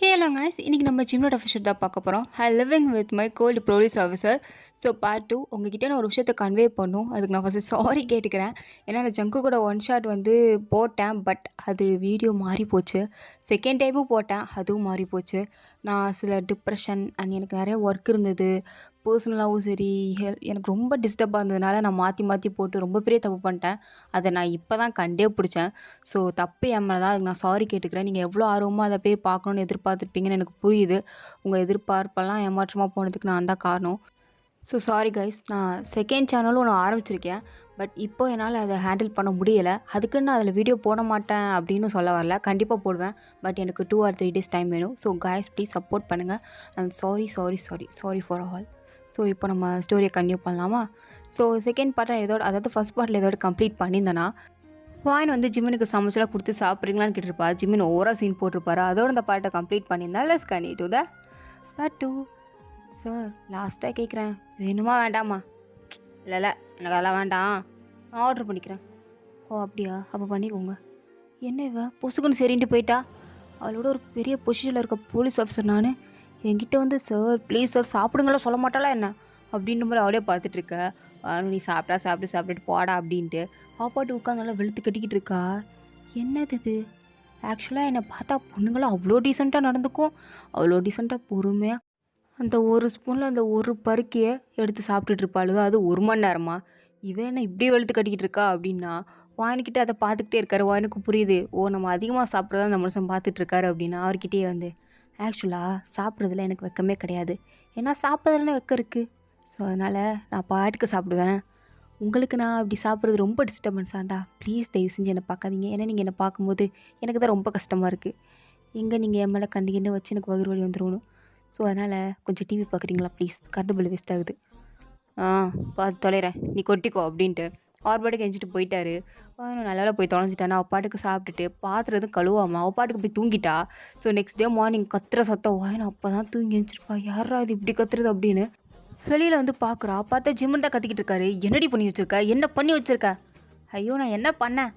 Hello guys, இன்னைக்கு நம்ம ஜிம்மோட officer தான் பார்க்க போகிறோம். I living with my gold police officer. So part 2 உங்ககிட்ட நான் ஒரு விஷயத்தை கன்வே பண்ணும். அதுக்கு நான் ஃபஸ்ட்டு சாரி கேட்டுக்கிறேன். ஏன்னா நான் ஜங்கு கூட ஒன் ஷாட் வந்து போட்டேன். பட் அது வீடியோ மாறி போச்சு. செகண்ட் டைமும் போட்டேன், அதுவும் மாறி போச்சு. நான் சில டிப்ரெஷன் அண்ட் எனக்கு நிறைய ஒர்க் இருந்தது. பர்சனலாகவும் சரி, எனக்கு ரொம்ப டிஸ்டர்பாக இருந்ததுனால நான் மாற்றி மாற்றி போட்டு ரொம்ப பெரிய தப்பு பண்ணிட்டேன். அதை நான் இப்போ தான் கண்டே பிடிச்சேன். ஸோ தப்பு என் மேலே தான். அதுக்கு நான் சாரி கேட்டுக்கிறேன். நீங்கள் எவ்வளோ ஆர்வமாக அதை போய் பார்க்கணுன்னு எதிர்பார்த்துருப்பீங்கன்னு எனக்கு புரியுது. உங்கள் எதிர்பார்ப்பெல்லாம் ஏமாற்றமாக போனதுக்கு நான் தான் காரணம். So sorry guys. நான் செகண்ட் சேனலும் ஒன்று ஆரம்பிச்சிருக்கேன். பட் இப்போ என்னால் அதை ஹேண்டில் பண்ண முடியலை. அதுக்குன்னு நான் அதில் வீடியோ போட மாட்டேன் அப்படின்னு சொல்ல வரல. கண்டிப்பாக போடுவேன். பட் எனக்கு 2 or 3 days டைம் வேணும். ஸோ கைஸ் ப்ளீஸ் சப்போர்ட் பண்ணுங்கள். And sorry for all. So இப்போ நம்ம ஸ்டோரியை கன்டினியூ பண்ணலாமா? ஸோ செகண்ட் பார்ட்டை அதாவது ஃபஸ்ட் பார்ட்டில் ஏதோட கம்ப்ளீட் பண்ணியிருந்தேன்னா, வாயின் வந்து ஜிம்முனுக்கு சமைச்சலாம் கொடுத்து சாப்பிட்றீங்களான்னு கேட்டிருப்பா. ஜிம்மின் ஓவராக சீன் போட்டிருப்பாரு. அதோட அந்த பார்ட்டை கம்ப்ளீட் பண்ணியிருந்தா less continue to the part 2. Sir லாஸ்ட்டாக கேட்குறேன், வேணுமா வேண்டாமா? இல்லை எனக்கு அதெல்லாம் வேண்டாம், நான் ஆர்டர் பண்ணிக்கிறேன். ஓ அப்படியா, அப்போ பண்ணிக்கோங்க. என்ன இவ பொசுக்குன்னு சரின்ட்டு போயிட்டா? அவளோட ஒரு பெரிய பொசிஷனில் இருக்க போலீஸ் ஆஃபீஸர் நான் என்கிட்ட வந்து சார் ப்ளீஸ் சார் சாப்பிடுங்களா சொல்ல மாட்டாளா என்ன அப்படின்ற மாதிரி அவளே பார்த்துட்ருக்க. நீ சாப்பிட்டுட்டு போடா அப்படின்ட்டு பாப்பாட்டு உட்காந்து வெளுத்து கட்டிக்கிட்டு இருக்கா. என்னது இது? ஆக்சுவலாக என்னை பார்த்தா பொண்ணுங்களாம் அவ்வளோ டீசெண்டாக நடந்துக்கும். அவ்வளோ டீசெண்டாக பொறுமையாக அந்த ஒரு ஸ்பூனில் அந்த ஒரு பருக்கையை எடுத்து சாப்பிட்டுட்டு இருப்பாளுங்க. அது 1 மணி நேரமா? இவன் என்ன இப்படியே வெளுத்து கட்டிக்கிட்டு இருக்கா அப்படின்னா, வாயின்கிட்ட அதை பார்த்துக்கிட்டே இருக்காரு. வாயினுக்கு புரியுது, ஓ நம்ம அதிகமாக சாப்பிட்றதா அந்த மனுஷன் பார்த்துட்ருக்காரு அப்படின்னு. அவர்கிட்டயே வந்து ஆக்சுவலாக சாப்பிட்றதுல எனக்கு வெக்கமே கிடையாது. ஏன்னா சாப்பிட்றதுல வெக்கம் இருக்குது. ஸோ அதனால் நான் பாட்டுக்கு சாப்பிடுவேன். உங்களுக்கு நான் அப்படி சாப்பிட்றது ரொம்ப டிஸ்டர்பன்ஸாக இருந்தா ப்ளீஸ் தயவு செஞ்சு என்னை பார்க்காதீங்க. ஏன்னா நீங்கள் என்னை பார்க்கும்போது எனக்கு தான் ரொம்ப கஷ்டமாக இருக்குது. எங்கே நீங்கள் என் மேலே கண்டிக்கின்னு வச்சு எனக்கு வயிறு வலி வந்துடணும். ஸோ அதனால் கொஞ்சம் டிவி பார்க்குறீங்களா ப்ளீஸ்? கரண்ட் பில் வேஸ்ட் ஆகுது. பார்த்து தொலைகிறேன், நீ கொட்டிக்கோ அப்படின்ட்டு அவர் பாட்டுக்கு எஞ்சிட்டு போயிட்டாரு. நல்லா போய் தொலைஞ்சிட்டானா அவள் பாட்டுக்கு சாப்பிட்டுட்டு பாத்திரம் கழுவாமல் அவள் பாட்டுக்கு போய் தூங்கிட்டா. ஸோ நெக்ஸ்ட் டே மார்னிங் கத்துற சத்தம். வாயனை அப்போ தான் தூங்கி எழுந்திருப்பா. யாரா இது இப்படி கத்துறது அப்படின்னு வெளியில் வந்து பார்க்குறா. பார்த்தா ஜிம்மன் தான் கத்திக்கிட்டு இருக்காரு. என்னடி பண்ணி வச்சுருக்க, என்ன பண்ணி வச்சுருக்க? ஐயோ நான் என்ன பண்ணேன்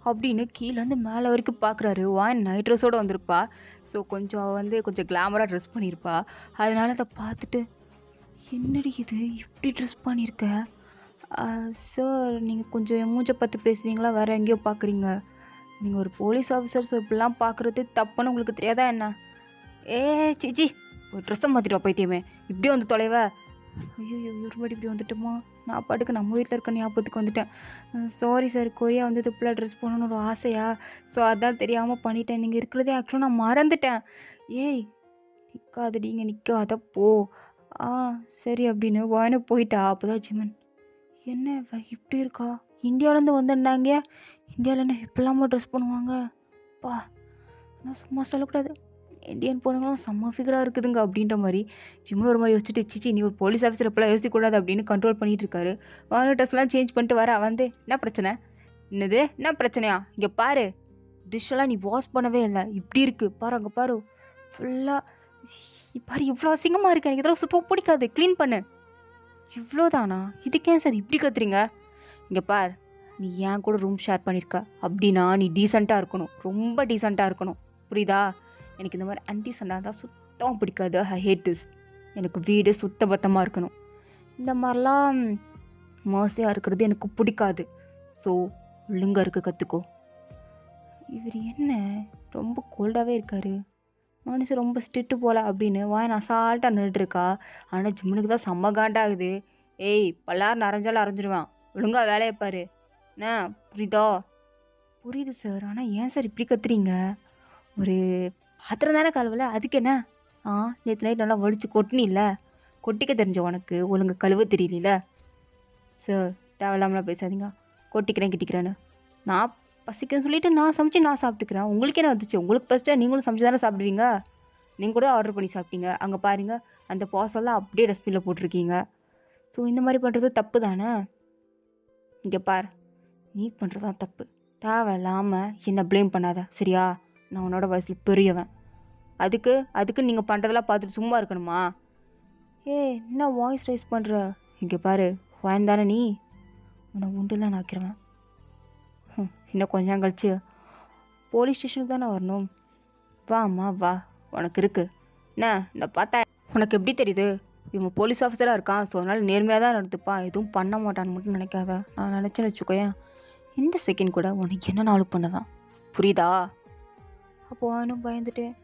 அப்படின்னு கீழேருந்து மேலே வரைக்கும் பார்க்குறாரு. வாயின் நைட் ட்ரெஸ்ஸோடு வந்திருப்பா. ஸோ கொஞ்சம் கிளாமராக ட்ரெஸ் பண்ணியிருப்பா. அதனால அதை பார்த்துட்டு என்னடி இது இப்படி ட்ரெஸ் பண்ணியிருக்க? சார் நீங்கள் கொஞ்சம் என் மூஞ்சை பார்த்து பேசுகிறீங்களா, வேறு எங்கேயோ பார்க்குறீங்க? நீங்கள் ஒரு போலீஸ் ஆஃபீஸர், ஸோ இப்படிலாம் பார்க்குறது தப்புன்னு உங்களுக்கு தெரியாதா என்ன? சிச்சி ஒரு ட்ரெஸ்ஸை மாற்றிட்டு பைத்தியமே, இப்படி வந்து தொலைவ. ஐயோ ஒருபடி இப்படி வந்துட்டோமா? நான் பாட்டுக்கு நம்ம வீட்டில் இருக்க ஞாபகத்துக்கு வந்துட்டேன். சாரி சார், கொரியா வந்து இப்படிலாம் ட்ரெஸ் பண்ணணும்னு ஒரு ஆசையா? ஸோ அதான் தெரியாமல் பண்ணிட்டேன். நீங்கள் இருக்கிறதே ஆக்சுவலாக நான் மறந்துட்டேன். நிற்காதடி, இங்கே நிற்காத போ. சரி அப்படின்னு வாயினு போயிட்டா. அப்போ தான் ஜிமன், என்ன இப்படி இருக்கா? இந்தியாவிலேருந்து வந்திருந்தாங்க. இந்தியாவில் என்ன இப்படிலாமா ட்ரெஸ் பண்ணுவாங்க? நான் சும்மா சொல்லக்கூடாது, இந்தியன் பொண்ணுங்களும் செம்ம ஃபிகராக இருக்குதுங்க அப்படின்ற மாதிரி ஜிம்மில் ஒரு மாதிரி யோசிச்சுட்டு, சிச்சி நீ ஒரு போலீஸ் ஆஃபீஸர் எப்பெல்லாம் யோசிக்கக்கூடாது அப்படின்னு கண்ட்ரோல் பண்ணிகிட்டு இருக்காரு. வாங்க ட்ரெஸ்லாம் சேஞ்ச் பண்ணிட்டு வர வந்து, என்ன பிரச்சனை? என்னது என்ன பிரச்சனையா? இங்கே பாரு, டிஷ்ஷெல்லாம் நீ வாஷ் பண்ணவே இல்லை, இப்படி இருக்குது பாரு, அங்கே பாரு ஃபுல்லாக பாரு, இவ்வளோ அசிங்கமாக இருக்குது. எனக்கு இதெல்லாம் சுத்தமாக பிடிக்காது, க்ளீன் பண்ணு. இவ்வளோதானா? இதுக்கே சார் இப்படி கத்துறீங்க? இங்கே பார், நீ ஏன் கூட ரூம் ஷேர் பண்ணியிருக்க அப்படின்னா நீ டீசெண்டாக இருக்கணும், ரொம்ப டீசெண்டாக இருக்கணும், புரியுதா? எனக்கு இந்த மாதிரி அன்டீசெண்டாக இருந்தால் சுத்தமாக பிடிக்காது. ஐ ஹேட் திஸ். எனக்கு வீடு சுத்தபத்தமாக இருக்கணும். இந்த மாதிரிலாம் மோசையாக இருக்கிறது எனக்கு பிடிக்காது. ஸோ ஒழுங்காக இருக்க கற்றுக்கோ. இவர் என்ன ரொம்ப கோல்டாகவே இருக்காரு, மனுஷன் ரொம்ப ஸ்ட்ரிக்ட்டு போல அப்படின்னு வாயின் அசால்ட்டாக நின்றுருக்கா. ஆனால் ஜிம்முனுக்கு தான் செம்ம காண்டாகுது. பல்லார் நரைஞ்சாலும் அரைஞ்சிருவான், ஒழுங்காக வேலையை பாரு. என்ன புரியுதா? புரியுது சார், ஆனால் ஏன் சார் இப்படி கத்துறீங்க? ஒரு பாத்திரம் தானே கழுவல, அதுக்கு என்ன? நேற்று நைட் நல்லா வலிச்சு கொட்டினில்ல, கொட்டிக்க தெரிஞ்ச உனக்கு ஒழுங்கு கழுவ தெரியல. சார் தேவையில்லாமலாம் பேசாதீங்க. கொட்டிக்கிறேன் கிட்டிக்கிறேன்னு நான் பசிக்கன்னு சொல்லிவிட்டு நான் சமைச்சு நான் சாப்பிட்டுக்கிறேன். உங்களுக்கு என்ன வந்துச்சு? உங்களுக்கு ஃபஸ்ட்டாக நீங்களும் சமைச்சு தானே சாப்பிடுவீங்க. நீங்கள் கூட ஆர்டர் பண்ணி சாப்பிட்டீங்க. அங்கே பாருங்கள், அந்த பாசெல்லாம் அப்படியே டஸ்ட்பினில் போட்டிருக்கீங்க. ஸோ இந்த மாதிரி பண்ணுறது தப்பு தானே? இங்கே பார், நீ பண்ணுறது தான் தப்பு. தேவையில்லாமல் என்னை ப்ளேம் பண்ணாத சரியா? நான் உன்னோட வயசில் பெரியவன். அதுக்கு நீங்கள் பண்ணுறதெல்லாம் பார்த்துட்டு சும்மா இருக்கணுமா? என்ன வாய்ஸ் ரைஸ் பண்ணுற? இங்கே பாரு, வாயின் தானே நீ, உன்னை உண்டுலாம் நான் ஆக்கிடுவேன். இன்னும் கொஞ்சம் கழிச்சு போலீஸ் ஸ்டேஷனுக்கு தானே வரணும். வாம்மா வா, உனக்கு இருக்குது என்ன இந்த பார்த்தா உனக்கு எப்படி தெரியுது இவன் போலீஸ் ஆஃபீஸராக இருக்கான் ஸோ அதனால் நேர்மையாக தான் நடந்துப்பான் எதுவும் பண்ண மாட்டான்னு மட்டும் நினைக்காத நான் நினச்சேன்னு வச்சுக்கோயேன் இந்த செகண்ட் கூட உனக்கு என்ன நாளும் பண்ணதான் புரியுதா அப்போ நானும் பயந்துட்டேன்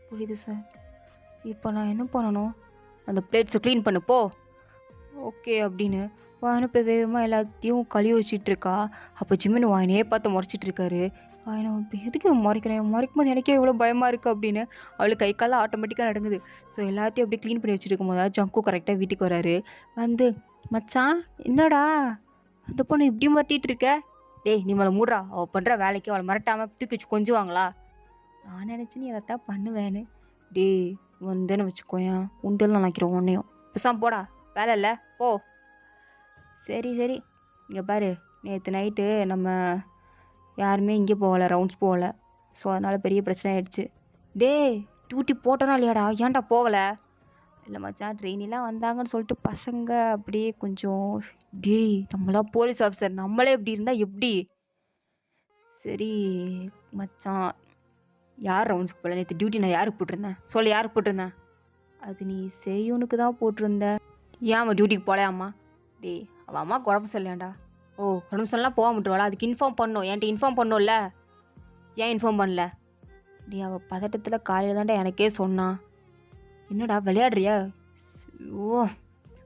புரியுது சார் இப்போ நான் என்ன பண்ணணும் அந்த பிளேட்ஸை க்ளீன் பண்ணு போ ஓகே அப்படின்னு வாயனை போய் வேகமாக எல்லாத்தையும் கழுவி வச்சிட்ருக்கா அப்போ ஜிம்மின் வாயனையே பார்த்து முறைச்சிட்ருக்காரு வாயனை இப்போ எதுக்கு முறைக்கிறேன் முறைக்கும் போது எனக்கே எவ்வளோ பயமாக இருக்குது அப்படின்னு அவளுக்கு கை காலம் ஆட்டோமேட்டிக்காக நடங்குது ஸோ எல்லாத்தையும் அப்படி க்ளீன் பண்ணி வச்சுட்டு இருக்கும்போது ஜங்கு கரெக்டாக வீட்டுக்கு வராரு வந்து மச்சான் என்னடா அந்த பொண்ணு இப்படி மறட்டிகிட்டு இருக்க டேய் நீ மேலே மூடுறா அவள் பண்ணுற வேலைக்கு அவளை மறட்டாமல் தூக்கி வச்சு கொஞ்சுவாங்களா நான் நினச்சி நீ அதைத்தான் பண்ணுவேன்னு டேய் வந்தேன்னு வச்சுக்கோயேன் உண்டெல்லாம் நினைக்கிறேன் உன்னையும் பேசாம போடா வேலை இல்லை போ சரி சரி இங்கே பாரு நேற்று நைட்டு நம்ம யாருமே இங்கே போகலை ரவுண்ட்ஸ் போகலை ஸோ அதனால் பெரிய பிரச்சனை ஆகிடுச்சு டேய் டியூட்டி போட்டோனா இல்லையாடா ஏன்டா போகலை இல்லை மச்சான் ட்ரெயினெலாம் வந்தாங்கன்னு சொல்லிட்டு பசங்க அப்படியே கொஞ்சம் டேய் நம்மளாம் போலீஸ் ஆஃபீஸர் நம்மளே இப்படி இருந்தால் எப்படி சரி மச்சான் யார் ரவுண்ட்ஸ்க்கு போகல நேற்று டியூட்டி நான் யாருக்கு போட்டிருந்தேன் சொல்லு யாருக்கு போட்டிருந்தேன் அது நீ செய்யுனுக்கு தான் போட்டிருந்த ஏன் அவன் டியூட்டிக்கு போகலையாம்மா டேய் அவள் அம்மா குழம்பு சொல்லலையாண்டா ஓ குழம்பு சொல்லலாம் போக முட்டுவாளா அதுக்கு இன்ஃபார்ம் பண்ணணும் என்கிட்ட இன்ஃபார்ம் பண்ணோம்ல ஏன் இன்ஃபார்ம் பண்ணல டே அவள் பதட்டத்தில் காலையில் தான்டா எனக்கே சொன்னான் என்னடா விளையாடுறியா ஓ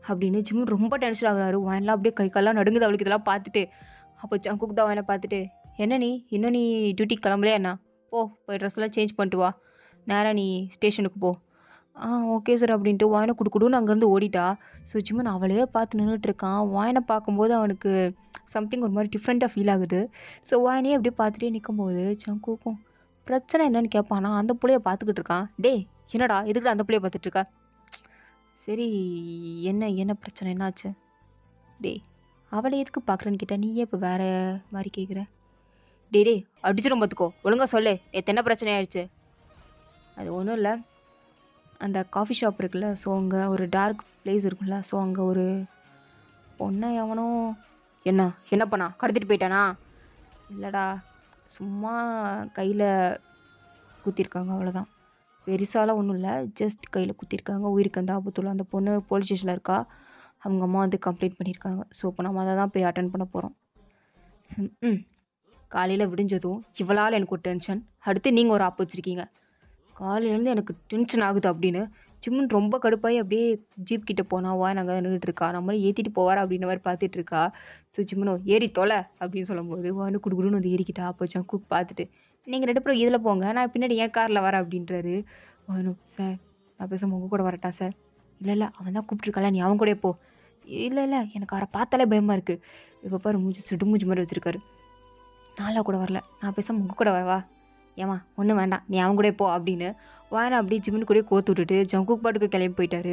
அப்படின்னு ஜிம்மு ரொம்ப டென்ஷன் ஆகுறாரு வாயினெலாம் அப்படியே கை காலெலாம் நடுங்குது அவளுக்கு இதெல்லாம் பார்த்துட்டு அப்போ ஜங்குக்கு தான் வாயினை பார்த்துட்டு என்ன நீ இன்னும் நீ டியூட்டிக்கு கிளம்பலையா என்ன போய் ட்ரெஸ்லாம் சேஞ்ச் பண்ணிட்டு வா நேராக நீ ஸ்டேஷனுக்கு போ ஓகே சார் அப்படின்ட்டு வாயினை குடுக்குடுன்னு அங்கேருந்து ஓடிட்டா ஸோ ஜிம்மன் அவளையே பார்த்து நின்றுட்டுருக்கான் வாயினை பார்க்கும்போது அவனுக்கு சம்திங் ஒரு மாதிரி டிஃப்ரெண்ட்டாக ஃபீல் ஆகுது ஸோ வாயினையே அப்படியே பார்த்துட்டே நிற்கும்போது ஜங்குக்கும் பிரச்சனை என்னன்னு கேட்பானா அந்த பிள்ளைய பார்த்துக்கிட்டு இருக்கான் டே என்னடா எதுக்குடா அந்த பிள்ளைய பார்த்துட்ருக்கா சரி என்ன பிரச்சனை என்னாச்சு டே அவளை எதுக்கு பார்க்குறேன்னு கேட்டால் நீயே இப்போ வேறு மாதிரி கேட்குற டே அடிச்சிடும் பார்த்துக்கோ ஒழுங்காக சொல்லு நேற்று என்ன பிரச்சனை ஆயிடுச்சு அது ஒன்றும் இல்லை அந்த காஃபி ஷாப் இருக்குல்ல ஸோ அங்கே ஒரு டார்க் பிளேஸ் இருக்குல்ல ஸோ அங்கே ஒரு பொண்ணை எவனும் என்ன பண்ணா கடத்திட்டு போயிட்டானா இல்லைடா சும்மா கையில் குத்திருக்காங்க அவ்வளோதான் பெருசாலாம் ஒன்றும் இல்லை ஜஸ்ட் கையில் குத்திருக்காங்க உயிருக்கு அந்த ஆபத்துள்ள அந்த பொண்ணு போலீஸ் ஸ்டேஷனில் இருக்கா அவங்க அம்மா வந்து கம்ப்ளைண்ட் பண்ணியிருக்காங்க ஸோ இப்போ நம்ம அதை தான் போய் அட்டன் பண்ண போகிறோம் காலையில் விடிஞ்சதும் இவளால் எனக்கு ஒரு டென்ஷன் அடுத்து நீங்கள் ஒரு ஆப் வச்சுருக்கீங்க காலையிலேருந்து எனக்கு டென்ஷன் ஆகுது அப்படின்னு ஜிம்முன் ரொம்ப கடுப்பாகி அப்படியே ஜீப் கிட்டே போனால் வா நாங்கள் நின்றுட்டு இருக்கா நம்மளே ஏற்றிட்டு போவாரா அப்படின்ற மாதிரி பார்த்துட்டு இருக்கா ஸோ ஜிம்முனோ ஏறி தொலை அப்படின்னு சொல்லும்போது வான்னு குடுக்குடுன்னு வந்து ஏறிக்கிட்டா அப்போ ஜங்குக் பார்த்துட்டு நீங்கள் 2 பேரும் இதில் போங்க நான் பின்னாடி என் காரில் வரேன் அப்படின்றாரு வானு சார் நான் பேசாமல் உங்கள் கூட வரட்டா சார் இல்லை அவன் தான் கூப்பிட்ருக்காள நீ அவன் கூட போ இல்லை எனக்கு அவரை பார்த்தாலே பயமாக இருக்குது இப்போ பாரு மூஞ்சி சுடு மூஞ்சி மாதிரி வச்சுருக்காரு நாளாக கூட வரல நான் பேசாமல் உங்கள் கூட வரவா ஏமா ஒன்றும் வேண்டாம் நீ அவன் கூட போ அப்படின்னு வாயனை அப்படியே ஜிம்முன்னு கூட கோத்து விட்டுட்டு ஜங்குக் பாட்டுக்கு கிளம்பி போயிட்டாரு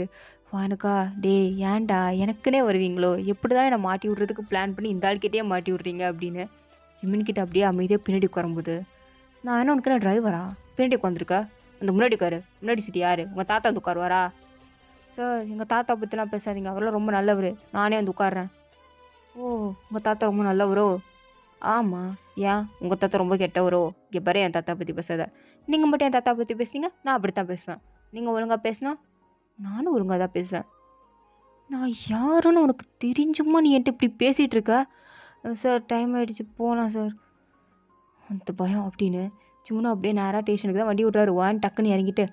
வானுக்கா டே ஏன்டா எனக்குன்னே வருவீங்களோ எப்படி தான் என்னை மாட்டி விட்றதுக்கு பிளான் பண்ணி இந்த ஆள்கிட்டே மாட்டி விட்றீங்க அப்படின்னு ஜிம்மின்கிட்ட அப்படியே அமைதியாக பின்னாடி உட்காரும்போது நான் என்ன உனக்கு என்ன டிரைவரா பின்னாடி உட்காந்துருக்கா அந்த முன்னாடி உட்காரு முன்னாடி சீட்டு யார் உங்கள் தாத்தா வந்து உட்காருவாரா சார் எங்கள் தாத்தா பற்றிலாம் பேசாதீங்க அவரெல்லாம் ரொம்ப நல்லவர் நானே வந்து உட்காடுறேன் ஓ உங்கள் தாத்தா ரொம்ப நல்லவரோ ஆமாம் ஏன் உங்கள் தாத்தா ரொம்ப கெட்டவரோ இங்கே பாரு என் தாத்தா பற்றி பேசாத நீங்கள் மட்டும் என் தாத்தா பற்றி பேசுனீங்க நான் அப்படி தான் பேசுவேன் நீங்கள் ஒழுங்காக பேசினா நானும் ஒழுங்காக தான் பேசுவேன் நான் யாருன்னு உனக்கு தெரிஞ்சுமா நீ என்கிட்ட இப்படி பேசிகிட்டு இருக்க சார் டைம் ஆகிடுச்சு போகலாம் சார் அந்த பயம் அப்படின்னு சும்மா அப்படியே நேராக ஸ்டேஷனுக்கு தான் வண்டி விட்றாரு வான்னு டக்குன்னு இறங்கிட்டு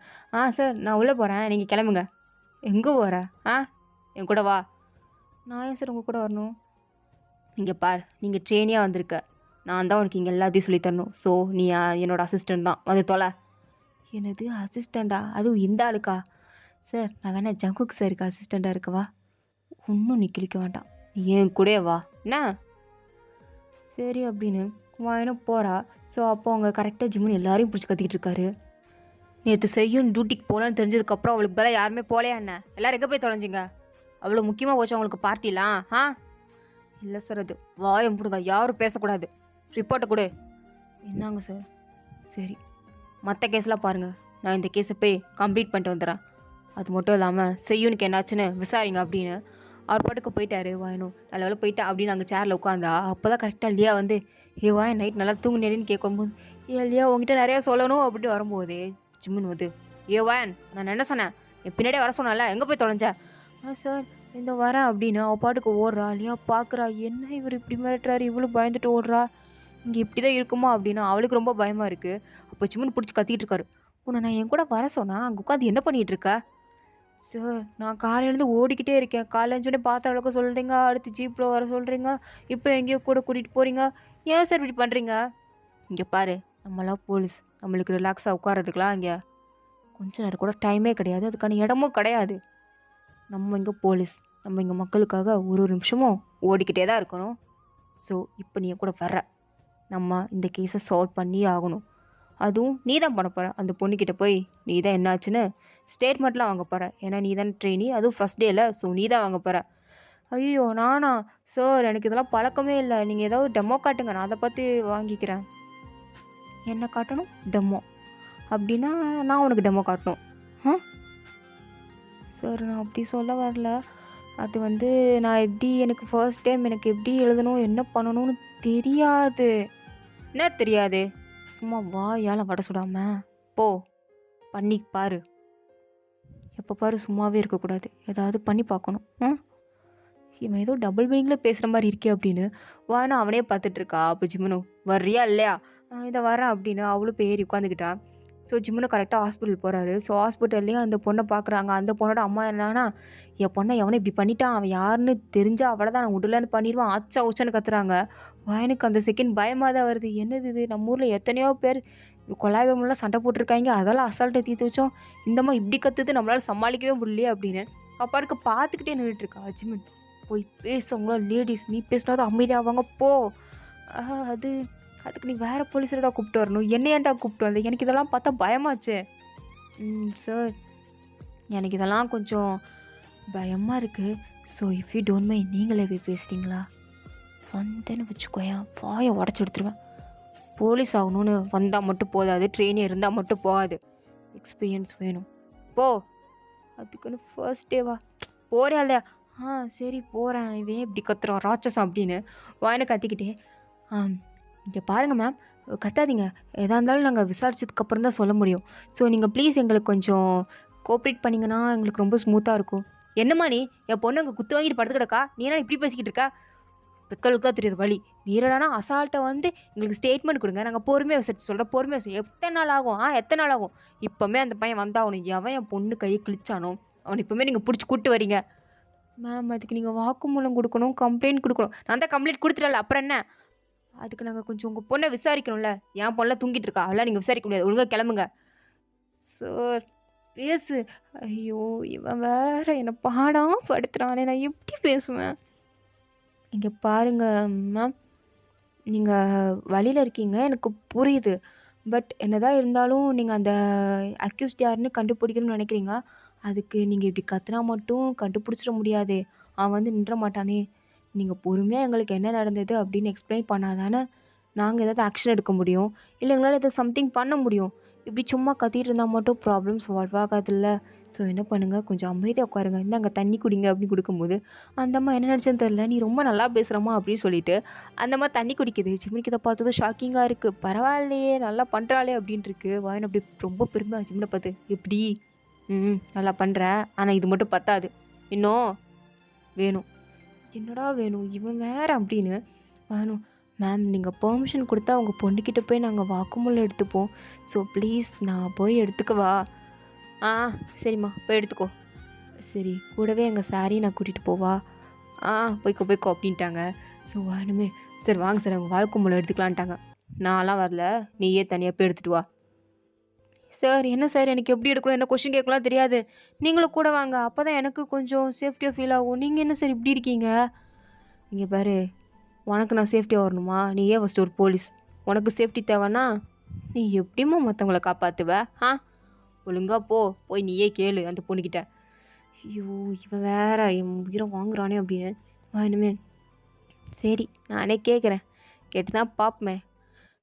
சார் நான் உள்ளே போகிறேன் நீங்கள் கிளம்புங்க எங்கே போகிற என் கூட வா நான் ஏன் சார் உங்கள் கூட வரணும் இங்கே பார் நீங்கள் ட்ரெயினியாக வந்திருக்க நான் தான் உனக்கு இங்கே எல்லாத்தையும் சொல்லித்தரணும் ஸோ நீ என்னோடய அசிஸ்டண்ட் தான் வந்து தொலை எனது அசிஸ்டண்டா அதுவும் இந்த ஆளுக்கா சார் நான் வேணா ஜங்குக் சாருக்கு அசிஸ்டண்ட்டாக இருக்கவா ஒன்றும் நீ கிழிக்க வேண்டாம் நீ என் கூட வா என்ன சரி அப்படின்னு வாயனும் போகிறா ஸோ அப்போ அவங்க கரெக்டாக ஜிம்முன்னு எல்லாரையும் பிடிச்சி கத்திக்கிட்டு இருக்காரு நேற்று செய்யும் டியூட்டிக்கு போகலான்னு தெரிஞ்சதுக்கப்புறம் அவளுக்கு பதிலாக யாருமே போலையா என்ன எல்லோரும் எங்கே போய் தொலைஞ்சிங்க அவ்வளோ முக்கியமாக போச்சு அவங்களுக்கு பார்ட்டிலாம் இல்லை சார் அது வாயம் போடுங்க யாரும் பேசக்கூடாது ரிப்போர்ட்டை கொடு என்னங்க சார் சரி மற்ற கேஸ்லாம் பாருங்கள் நான் இந்த கேஸை போய் கம்ப்ளீட் பண்ணிட்டு வந்துடுறேன் அது மட்டும் இல்லாமல் செய்யுனுக்கு என்னாச்சுன்னு விசாரிங்க அப்படின்னு அவர் பாட்டுக்கு போயிட்டாரு வாயனும் நல்ல வேலை போயிட்டா அப்படின்னு அங்கே சேரில் உட்காந்தா அப்போ தான் கரெக்டாக லியா வந்து வாயன் நைட் நல்லா தூங்குனேன்னு கேட்கும்போது லியா உங்ககிட்ட நிறையா சொல்லணும் அப்படின்னு வரும்போது ஜிம்முன்னு வந்து, ஏ வேன் நான் என்ன சொன்னேன், என் பின்னாடியே வர சொன்னேன்ல, எங்கே போய் தொலைஞ்ச? சார் இந்த வரேன் அப்படின்னு அவள் பாட்டுக்கு ஓடுறா இல்லையா, பார்க்குறா என்ன இவர் இப்படி மிரட்டுறாரு, இவ்வளோ பயந்துட்டு ஓடுறா, இங்கே இப்படி தான் இருக்குமா அப்படின்னு அவளுக்கு ரொம்ப பயமாக இருக்குது. அப்போ ஜிம்முன்னு பிடிச்சி கத்திக்கிட்டு இருக்காரு, உன்னை நான் என் கூட வர சொன்னா அங்கே உட்காந்து என்ன பண்ணிகிட்டு இருக்கா? சார் நான் காலையிலேருந்து ஓடிக்கிட்டே இருக்கேன், காலையில் எழுந்தோடனே பாத்திரம் விளக்க சொல்கிறீங்க, அடுத்து ஜீப்பில் வர சொல்கிறீங்க, இப்போ எங்கேயோ கூட கூட்டிகிட்டு போகிறீங்க, ஏன் சார் இப்படி பண்ணுறீங்க? இங்கே பாரு, நம்மளாம் போலீஸ், நம்மளுக்கு ரிலாக்ஸாக உட்காரதுக்கெலாம் இங்கே கொஞ்ச நேரம் கூட டைமே கிடையாது, அதுக்கான இடமும் கிடையாது. நம்ம இங்கே போலீஸ், நம்ம இங்கே மக்களுக்காக ஒரு ஒரு நிமிஷமும் ஓடிக்கிட்டே தான் இருக்கணும். ஸோ இப்போ நீ கூட வர்ற, நம்ம இந்த கேஸை சால்வ் பண்ணி ஆகணும். அதுவும் நீ தான் பண்ண போகிற. அந்த பொண்ணுக்கிட்ட போய் நீ தான் என்னாச்சுன்னு ஸ்டேட்மெண்ட்லாம் வாங்க போகிற. ஏன்னா நீ தான் ட்ரெயினி, அதுவும் ஃபஸ்ட் டேயில். ஸோ நீ தான் வாங்க போகிற. ஐயோ நானா? சார் எனக்கு இதெல்லாம் பழக்கமே இல்லை, நீங்கள் ஏதாவது டெமோ காட்டுங்க, நான் அதை பார்த்து வாங்கிக்கிறேன். என்ன காட்டணும்? டெமோ அப்படின்னா நான் உனக்கு டெமோ காட்டணும்? சார் நான் அப்படி சொல்ல வரல, அது வந்து நான் எப்படி, எனக்கு ஃபர்ஸ்ட் டைம், எனக்கு எப்படி எழுதணும் என்ன பண்ணணும்னு தெரியாது. என்ன தெரியாது? சும்மா வாயால் வடை சுடாம போ பண்ணி பாரு. எப்போ பாரு சும்மாவே இருக்கக்கூடாது, ஏதாவது பண்ணி பார்க்கணும். இவன் ஏதோ டபுள் மீனிங்கில் பேசுகிற மாதிரி இருக்கே அப்படின்னு வானா அவனே பார்த்துட்ருக்கா. அப்போ ஜிம்முனும் வர்றியா இல்லையா, இதை வரேன் அப்படின்னு அவளும் பேரி உட்காந்துக்கிட்டா. ஸோ ஜிம்முன்னு கரெக்டாக ஹாஸ்பிட்டல் போகிறாரு. ஸோ ஹாஸ்பிட்டல்லையும் அந்த பொண்ணை பார்க்குறாங்க. அந்த பொண்ணோட அம்மா என்னன்னா, என் பொண்ணை எவனை இப்படி பண்ணிட்டான், அவன் யாருன்னு தெரிஞ்சால் அவளை தான் நான் விடலன்னு பண்ணிடுவான், ஆச்சா உச்சான்னு கத்துறாங்க. எனக்கு அந்த செகண்ட் பயமாக தான் வருது. என்னது இது, நம்ம ஊரில் எத்தனையோ பேர் கொலாபமெல்லாம் சண்டை போட்டிருக்காங்க, அதெல்லாம் அசால்ட்டை தீர்த்து வச்சோம், இந்தம்மா இப்படி கற்றுது நம்மளால் சமாளிக்கவே முடியலையே அப்படின்னு அப்பாருக்கு பார்த்துக்கிட்டே நின்றுட்டுருக்கா. ஜிம்மன் போய் பேசுவாங்களோ லேடிஸ், நீ பேசினாதான் அமைதியாவாங்க போ. அது அதுக்கு நீ வேறு போலீஸரடா கூப்பிட்டு வரணும், என்ன ஏன்டா கூப்பிட்டு வந்த, எனக்கு இதெல்லாம் பார்த்தா பயமாச்சு. சார் எனக்கு இதெல்லாம் கொஞ்சம் பயமாக இருக்குது. So if you don't mind நீங்களே போய் பேசுகிறீங்களா? வந்தேன்னு வச்சுக்கோயேன் வாயை உடச்சி எடுத்துருவேன். போலீஸ் ஆகணும்னு வந்தால் மட்டும் போதாது, ட்ரெயினே இருந்தால் மட்டும் போகாது, எக்ஸ்பீரியன்ஸ் வேணும். போ. அதுக்குன்னு ஃபர்ஸ்ட் டேவா? போறியா இல்லையா? சரி போகிறேன். இவன் இப்படி கத்துறான் ராட்சசம் அப்படின்னு வாயினை கத்திக்கிட்டே, இங்கே பாருங்கள் மேம், கத்தாதீங்க, எதாக இருந்தாலும் நாங்கள் விசாரிச்சதுக்கப்புறம் தான் சொல்ல முடியும். ஸோ நீங்கள் ப்ளீஸ் எங்களுக்கு கொஞ்சம் கோஆப்ரேட் பண்ணிங்கன்னா எங்களுக்கு ரொம்ப ஸ்மூத்தாக இருக்கும். என்னம்மா நீ, என் பொண்ணு அங்கே குத்து வாங்கிட்டு படுத்து கிடக்கா, நீ என்ன இப்படி பேசிக்கிட்டு இருக்கா? பெத்தலுக்காக தெரியுது வழி, நீரடானா அசால்ட்டை வந்து எங்களுக்கு ஸ்டேட்மெண்ட் கொடுங்க, நாங்கள் பொறுமையாக விசாரிச்சு சொல்கிறோம், பொறுமையாக விசாரி. எத்தனை நாள் ஆகும்? எத்தனை நாள் ஆகும்? இப்போமே அந்த பையன் வந்தாகணும், எவன் என் பொண்ணு கையை கிழிச்சானோ அவனை இப்போமே நீங்கள் பிடிச்சி கூப்பிட்டு வரீங்க. மேம் அதுக்கு நீங்கள் வாக்குமூலம் கொடுக்கணும், கம்ப்ளைண்ட் கொடுக்கணும். நான் தான் கம்ப்ளைண்ட் கொடுத்துட்டல, அப்புறம் என்ன? அதுக்கு நாங்கள் கொஞ்சம் உங்கள் பொண்ணை விசாரிக்கணும்ல, என் பொண்ணெலாம் தூங்கிட்டு இருக்கா, அதெல்லாம் நீங்கள் விசாரிக்க முடியாது, ஒழுங்காக கிளம்புங்க. சார் பேசு. ஐயோ இவன் வேற என்னை பாடாமல் படுத்துகிறானே, நான் எப்படி பேசுவேன்? இங்கே பாருங்கள் மேம், நீங்கள் வழியில் இருக்கீங்க, எனக்கு புரியுது. பட் என்னதான் இருந்தாலும் நீங்கள் அந்த அக்யூஸ்ட் யாருன்னு கண்டுபிடிக்கணும்னு நினைக்கிறீங்க, அதுக்கு நீங்கள் இப்படி கத்துனா மட்டும் கண்டுபிடிச்சிட முடியாது, அவன் வந்து நின்ற மாட்டானே. நீங்கள் பொறுமையாக எங்களுக்கு என்ன நடந்தது அப்படின்னு எக்ஸ்பிளைன் பண்ணாதானே நாங்கள் ஏதாவது ஆக்ஷன் எடுக்க முடியும், இல்லை எங்களால் எதாவது சம்திங் பண்ண முடியும். இப்படி சும்மா கத்திட்டு இருந்தால் மட்டும் ப்ராப்ளம் சால்வ் ஆகாதுல்ல. ஸோ என்ன பண்ணுங்கள், கொஞ்சம் அமைதியாக உட்காருங்க, இந்தாங்க தண்ணி குடிங்க அப்படின்னு கொடுக்கும்போது அந்த அம்மா என்ன நினச்சேன்னு தெரில, நீ ரொம்ப நல்லா பேசுகிறம்மா அப்படின்னு சொல்லிட்டு அந்த அம்மா தண்ணி குடிக்குது. ஜிம்மினிக்கு இதை பார்த்ததும் ஷாக்கிங்காக இருக்குது, பரவாயில்லையே நல்லா பண்ணுறாளே அப்படின்ட்டு இருக்கு. வாயின் அப்படி ரொம்ப பெருமை ஜிம்மினை பார்த்து, எப்படி நல்லா பண்ணுறேன், ஆனால் இது மட்டும் பத்தாது, இன்னும் வேணும். என்னடா வேணும் இவன் வேறு அப்படின்னு வேணும். மேம் நீங்கள் பெர்மிஷன் கொடுத்தா உங்கள் பொண்ணுக்கிட்ட போய் நாங்கள் வாக்குமூலம் எடுத்துப்போம், ஸோ ப்ளீஸ் நான் போய் எடுத்துக்கவா? சரிம்மா போய் எடுத்துக்கோ. சரி கூடவே எங்கள் சாரி நான் கூட்டிகிட்டு போவா? போய்க்கோ அப்படின்ட்டாங்க. ஸோ வேணுமே, சரி வாங்க சார் அவங்க வாக்குமூலம் எடுத்துக்கலான்ட்டாங்க. நான்லாம் வரல, நீயே தனியாக போய் எடுத்துகிட்டு வா. சார் என்ன சார் எனக்கு எப்படி எடுக்கணும், என்ன கொஷின் கேட்கலாம் தெரியாது, நீங்களும் கூட வாங்க, அப்போ தான் எனக்கு கொஞ்சம் சேஃப்டியாக ஃபீல் ஆகும். நீங்கள் என்ன சார் இப்படி இருக்கீங்க? இங்கே பாரு, உனக்கு நான் சேஃப்டியாக வரணுமா? நீ ஏன் ஃபஸ்ட்டு ஒரு போலீஸ், உனக்கு சேஃப்டி தேவைன்னா நீ எப்படிம்மா மற்றவங்கள காப்பாற்றுவ? ஒழுங்காக போய் நீயே கேளு அந்த பொண்ணுக்கிட்ட. ஐயோ இவன் வேற என் உயிரை வாங்குறானே அப்படின்னு வேணுமே. சரி நானே கேட்குறேன், கேட்டு தான் பார்ப்போமே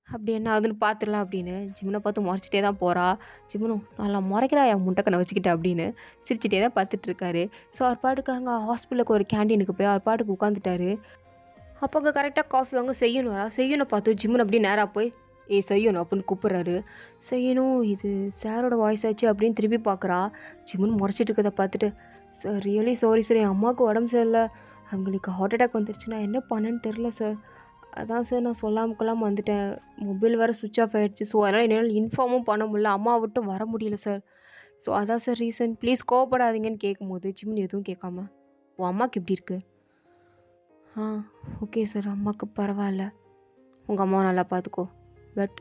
அப்படி என்ன ஆகுதுன்னு பார்த்துடலாம் அப்படின்னு ஜிம்முனை பார்த்து முறைச்சிட்டே தான் போகிறா. ஜிம்முனும் நல்லா முறைக்கிறா என் முட்டைக்கண்ணை வச்சுக்கிட்டேன் அப்படின்னு சிரிச்சிட்டே தான் பார்த்துட்ருக்காரு. ஸோ அவர் பாட்டுக்கு அங்கே ஹாஸ்பிட்டலுக்கு ஒரு கேண்டீனுக்கு போய் அவர் பாட்டுக்கு உட்காந்துட்டாரு. அப்போ அங்கே கரெக்டாக காஃபி வாங்க செய்யணும் வரா. செய்யணும் பார்த்து ஜிம்முன்னு அப்படி நேராக போய் செய்யணும் அப்படின்னு கூப்பிட்றாரு. செய்யணும் இது சாரோட வாய்ஸ் ஆச்சு அப்படின்னு திரும்பி பார்க்குறா. ஜிம்முன்னு முறைச்சிட்டு இருக்கதை பார்த்துட்டு, சார் ரியலி சாரி சார், என் அம்மாவுக்கு உடம்பு சரியில்லை, அவங்களுக்கு ஹார்ட் அட்டாக் வந்துருச்சு, நான் என்ன பண்ணேன்னு தெரில சார். அதான் சார் நான் சொல்லாமல் கொள்ளாமல் வந்துட்டேன். மொபைல் வேறு சுவிட்ச் ஆஃப் ஆகிடுச்சு. ஸோ அதனால் என்னால் இன்ஃபார்மும் பண்ண முடியல, அம்மாவை விட்டு வர முடியல சார். ஸோ அதான் சார் ரீசன், ப்ளீஸ் கோவப்படாதீங்கன்னு கேட்கும்போது ஜிம்னு எதுவும் கேட்காம, உன் அம்மாவுக்கு எப்படி இருக்குது? ஆ ஓகே சார், அம்மாவுக்கு பரவாயில்ல, உங்கள் அம்மாவை நல்லா பார்த்துக்கோ, பட்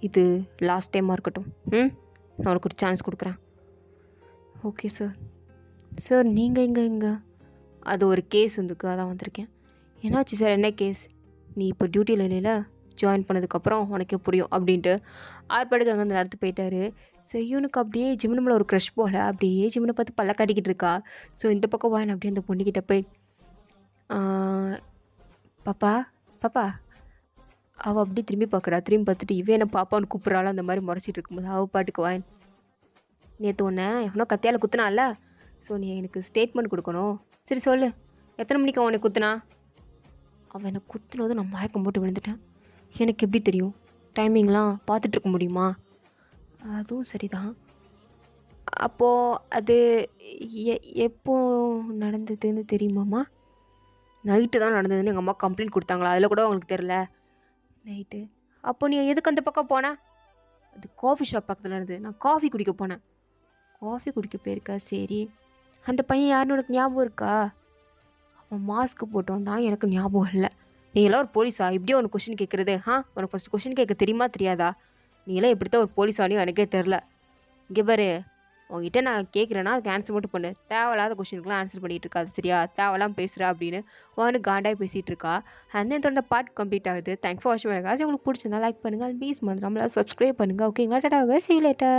இது லாஸ்ட் டைமாக இருக்கட்டும். நான் உனக்கு ஒரு சான்ஸ் கொடுக்குறேன். Okay sir. சார் நீங்கள் இங்கே அது ஒரு கேஸ் இருந்துக்கு, அதான் வந்திருக்கேன். என்னாச்சு சார், என்ன கேஸ்? நீ இப்போ டியூட்டியில் இல்லைல்ல, ஜாயின் பண்ணதுக்கப்புறம் உனக்கே புரியும் அப்படின்ட்டு ஆர்ப்பாடுக்கு அங்கேருந்து நடந்து போயிட்டாரு. செய்யுனுக்கு அப்படியே ஜிம்னு மேலே ஒரு க்ரஷ் போல் அப்படியே ஜிம்னை பார்த்து பல்ல காட்டிக்கிட்டு இருக்கா. ஸோ இந்த பக்கம் வாயின் அப்படியே அந்த பொண்ணுக்கிட்ட போய், பாப்பா பாப்பா, அவள் அப்படி திரும்பி பார்க்குறா. திரும்பி பார்த்துட்டு இவன் என்ன பாப்பான்னு கூப்பிட்றாள். அந்த மாதிரி முறைச்சிட்டு இருக்கும்போது அவள் பாட்டுக்கு வாயின், நேற்று ஒன்று எவனோ கத்தியால் குத்துனால, ஸோ நீ எனக்கு ஸ்டேட்மெண்ட் கொடுக்கணும். சரி சொல்லு, எத்தனை மணிக்கு அவனை குத்துனா? அவன் என்னை குத்துனதும் நான் மயக்கம் போட்டு விழுந்துட்டேன். எனக்கு எப்படி தெரியும்? டைமிங்லாம் பார்த்துட்ருக்க முடியுமா? அதுவும் சரிதான். அப்போது அது எப்போ நடந்ததுன்னு தெரியுமாம்மா? நைட்டு தான் நடந்ததுன்னு எங்கள் அம்மா கம்ப்ளைண்ட் கொடுத்தாங்களா? அதில் கூட உங்களுக்கு தெரில? நைட்டு. அப்போ நீ எதுக்கு அந்த பக்கம் போன? அது காஃபி ஷாப் பக்கத்தில் நடந்தது, நான் காஃபி குடிக்க போனேன். காஃபி குடிக்க போயிருக்கா? சரி, அந்த பையன் யாருன்னு உனக்கு ஞாபகம் இருக்கா? அவன் மாஸ்க்கு போட்டு வந்தான், எனக்கு ஞாபகம் இல்லை. நீங்களாம் ஒரு போலீஸா இப்படியே உனக்கு கொஷின் கேட்குறது? உனக்கு ஃபஸ்ட்டு கொஷின் கேட்க தெரியுமா தெரியாதா? நீங்களாம் எப்படித்தான் ஒரு போலீஸானையும் எனக்கே தெரில. இங்கே பாரு, உங்ககிட்ட நான் கேட்குறேன்னா அதுக்கு ஆன்சர் மட்டும் பண்ணு. தேவையில்லாத கொஷினுக்குலாம் ஆன்சர் பண்ணிகிட்டு இருக்காது சரியா? தேவையெல்லாம் பேசுகிறா அப்படின்னு அவனு காண்டாக பேசிகிட்டு இருக்கா. அந்த தொடர்ந்த பார்ட் கம்ப்ளீட் ஆகுது. தேங்க்ஸ் ஃபார் வாட்சிங். உங்களுக்கு பிடிச்சிருந்தா லைக் பண்ணுங்கள், ப்ளீஸ் நம்மளால் சப்ஸ்கிரைப் பண்ணுங்கள். ஓகேங்களா? Tata, see you later.